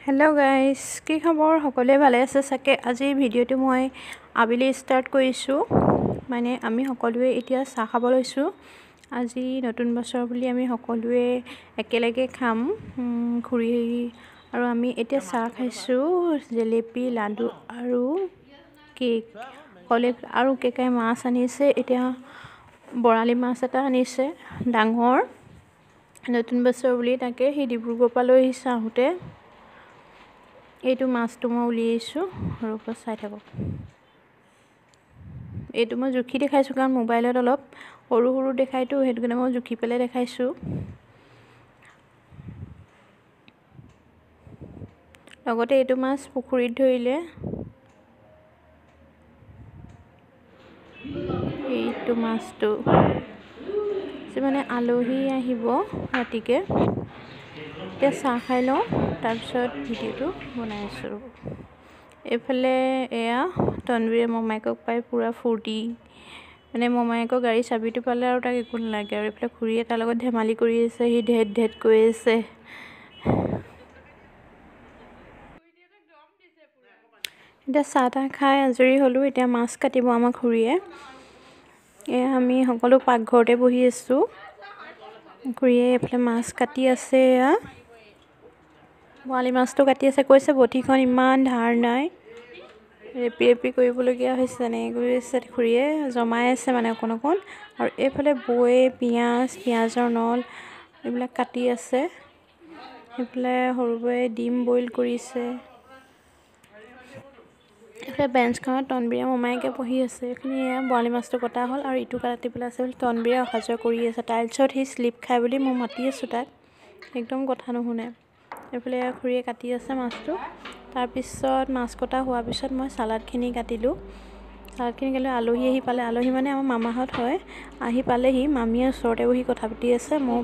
hello guys কি খবৰ সকলোৱে ভালে আছে সাকে আজি ভিডিওটো মই আবেলি স্টাৰ্ট কৰিছো মানে আমি সকলোৱে এতিয়া চাহ খাব লৈছো আজি নতুন বছৰ বুলি আমি সকলোৱে একেলগে খাম খুৰি আৰু আমি এতিয়া চাহ খাইছো জেলেপি লাডু আৰু কেক কলে আৰু কেকাই মাছ আনিছে এতিয়া বৰালি মাছ এটা আনিছে ডাঙৰ নতুন বছৰ বুলি তাকে হি ডিব্ৰুগড় পৰা লৈ আহিছে আহোতে এইটো মাছটো মই উলিয়াইছো আৰু ওপৰ চাই থাকক এইটো মই জুখি দেখাইছো কাৰণ মোবাইলত অলপ সৰু সৰু দেখাইতো হেতু কাৰণে মই জুখি পেলে দেখাইছো লগতে এইটো মাছ পুখুৰীত ধৰিলে এইটো মাছটো মানে আলহী আহিব ৰাতিকে তে চাহ খাই লও তাৰ পিছত ভিডিওটো বনাইছো এফালে এয়া তনবীৰে মমাইকক পাই পুৰা ফুৰ্তি মানে মমাইকৰ গাড়ী চাবিটো পালে আৰু তাক একো নালাগে আৰু এফালে খুৰীয়ে তাৰ লগত ধেমালি কৰি আছে হি ঢেট ঢেট কৈ আছে এটা চাহটা খাই আজৰি হলো এতিয়া মাছ কাটিব আমাৰ খুৰীয়ে আমি সকলো পাকঘৰতে বহি আছো খুৰীয়ে এফালে মাছ কাটি আছে বৰালি মাছটো কাটি আছে কৈছে বটিখন ইমান ধাৰ নাই ৰেপি কৰিবলগীয়া হৈছে নে কৰি আছে খুৰীয়ে জমাই আছে মানে অকণ আৰু এফালে বয়ে পিয়াজৰ নল এইবিলাক কাটি আছে এফালে হৰুৱে ডিম বইল কৰিছে এফালে বেঞ্চখনত তনবীৰে মমাইকে বহি আছে এখিনি বৰালি মাছটো কটা হল আৰু ইটো কাটি পেলাই আছে তনবীৰে অহাজৰ কৰি আছে টাইলছত হি স্লিপ খাই বুলি মই মাতি আছো তাক একদম কথা নুশুনে এফালে খুৰীয়ে কাটি আছে মাছটো তাৰ পিছত মাছ কটা হোৱা পিছত মই সালাডখিনি কাটিলো সালাডখিনি গলে আলহী আহি পালে আলহী মানে আমাৰ মামাহত হয় আহি পালেহি মামীয়ে ওচৰতে বহি কথা পাতি আছে মই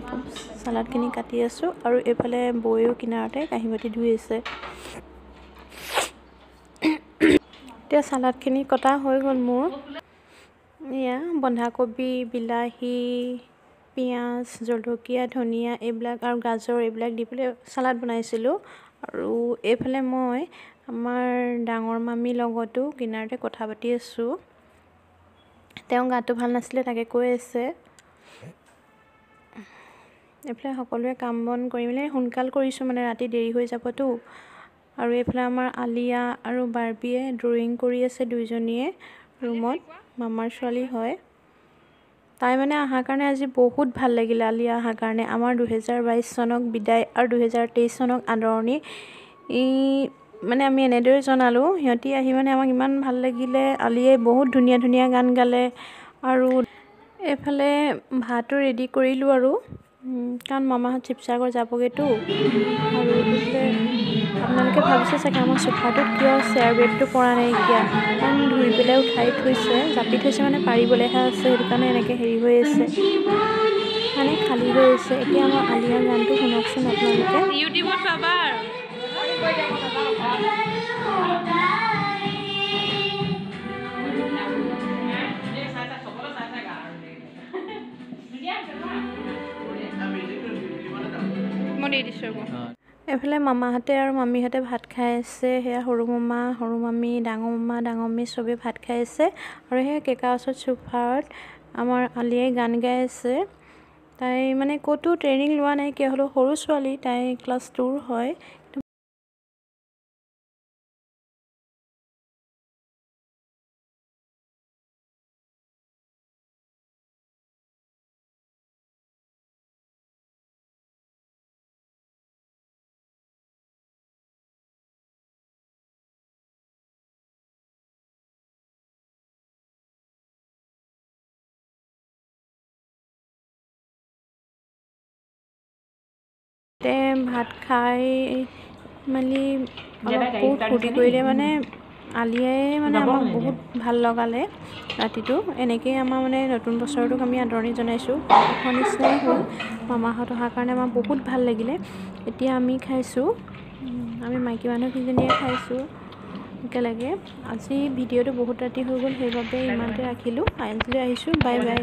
সালাডখিনি কাটি আছো আৰু এফালে বয়েও কিনাৰতে কাহিবাতি ধুই আছে তে সালাডখিনি কটা হৈ গল মোৰ ইয়া বন্ধাকবি বিলাহী পিয়াজ জলকীয়া ধনিয়া এইবিলাক আৰু গাজৰ এইবিলাক দি পেলে সালাড বনাইছিলো আৰু এফালে মই আমাৰ ডাঙৰ মামী লগতো কিনাৰতে কথা পাতি আছো তেওঁ গাটো ভাল নাছিলে তাকে কৈ আছে এফালে সকলোৱে কাম বন কৰি মেলি হুনকাল কৰিছো মানে ৰাতি দেৰি হৈ যাবতো আৰু এফালে আমাৰ আলিয়া আৰু বাৰবিয়ে ড্ৰয়িং কৰি আছে দুইজনীয়ে ৰুমত মামাৰ ছোৱালী হয় তাই মানে আহাৰ কাৰণে আজি বহুত ভাল লাগিল আলিয়া আহাৰ কাৰণে আমাৰ 2022 চনক বিদায় আৰু 2023 চনক আদৰণি মানে আমি এনেদৰে জনালো হিয়তি আহি মানে আমাক ইমান ভাল লাগিলে আলিয়ে বহুত ধুনীয়া ধুনীয়া গান গালে আৰু এফালে ভাতটো ৰেডি কৰিলো আৰু কাৰণ মামাহত শিৱসাগৰ যাবগেতো আৰু এফালে আপোনালোকে ভাবিছে চাগে আমাৰ সোফাটো কিয় চেয়াৰ বেডটো পৰা নাই কিয়া কাৰণ ধুই পেলাই উঠাই থৈছে জাপি থৈছে মানে পাৰিবলেহে আছে সেইটো কাৰণে এনেকৈ হেৰি হৈ আছে মানে খালী হৈ আছে এতিয়া আমাৰ আলিয়া গানটো শুনকচোন আপোনালোকে ইউটিউবত পাবা এফালে মামাহঁতে আৰু মামীহঁতে ভাত খাই আছে সেয়া সৰু মামী ডাঙৰ মামী চবে ভাত খাই আছে আৰু সেয়া কেকা ওচৰত সোফাত আমাৰ আলিয়াই গান গাই আছে তাই মানে ক'তো ট্ৰেইনিং লোৱা নাই কিয় হলো সৰু ছোৱালী তাই ক্লাছ 2 হয় তে ভাত খাই মেলি বহুত ফূৰ্তি কৰিলে মানে আলিয়াই মানে আমাক বহুত ভাল লগালে ৰাতিটো এনেকৈ আমাৰ মানে নতুন বছৰটোক আমি আদৰণি জনাইছো এখন নিচিনাই হ'ল মামাহঁত অহাৰ কাৰণে আমাৰ বহুত ভাল লাগিলে এতিয়া আমি খাইছো আমি মাইকী মানুহ কিজনীয়ে খাইছো একেলগে আজি ভিডিওটো বহুত ৰাতি হৈ গ'ল সেইবাবে ইমানতে ৰাখিলো আজিলৈ আহিছো বাই বাই